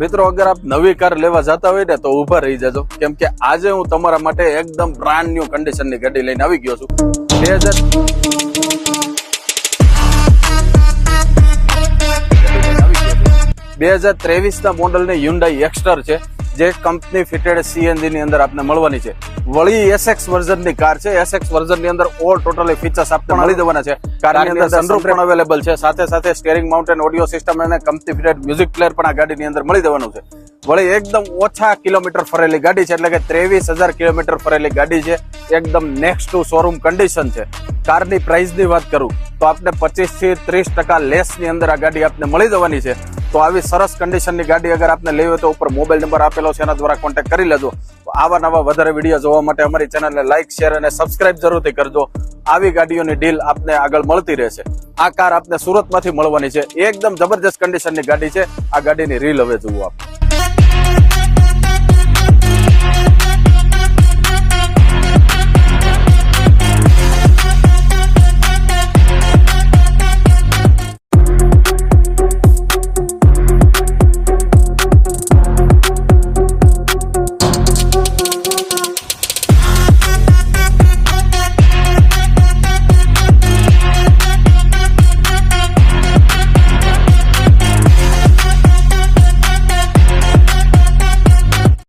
મિત્રો અગર આપ નવી કાર લેવા જતા હોય ને તો ઉભા રહી જજો, કેમ કે આજે હું તમારા માટે એકદમ બ્રાન્ડ ન્યુ કન્ડિશન ની ગાડી લઈને આવી ગયો છું। 2023 ના મોડલ ની Hyundai એક્સ્ટર છે, જે કંપની ફિટેડ સીએનજી ની અંદર આપને મળવાની છે। વળી એસએક્સ વર્ઝન ની કાર છે। એસએક્સ વર્ઝન ની અંદર ઓલ ટોટલી ફીચર્સ આપને મળી દેવાના છે। કારની અંદર સનરૂફ પણ અવેલેબલ છે, સાથે સાથે સ્ટીયરિંગ માઉન્ટેન ઓડિયો સિસ્ટમ અને કંપની ફિટેડ મ્યુઝિક પ્લેયર પણ આ ગાડીની અંદર મળી દેવાનું છે। વળી એકદમ ઓછા કિલોમીટર ફરેલી ગાડી છે, એટલે કે 23,000 કિલોમીટર ફરેલી ગાડી છે। એકદમ નેક્સ્ટ ટુ શોરૂમ કન્ડિશન છે। કારની પ્રાઇસ ની વાત કરું તો આપને 25 થી 30% લેસ ની અંદર આ ગાડી આપને મળી દેવાની છે। તો આવી સરસ કન્ડિશન ની ગાડી અગર આપને લેવી હોય તો ઉપર મોબાઈલ નંબર આપેલો છે, એના દ્વારા કોન્ટેક્ટ કરી લેજો। આવા નવા વધારે વિડીયો જોવા માટે અમારી ચેનલને લાઈક, શેર અને સબસ્ક્રાઇબ જરૂરથી કરજો। આવી ગાડીઓની ડીલ આપને આગળ મળતી રહેશે। આ કાર આપને સુરતમાંથી મળવાની છે, એકદમ જબરજસ્ત કન્ડિશનની ગાડી છે। આ ગાડીની રીલ હવે જુઓ આપ।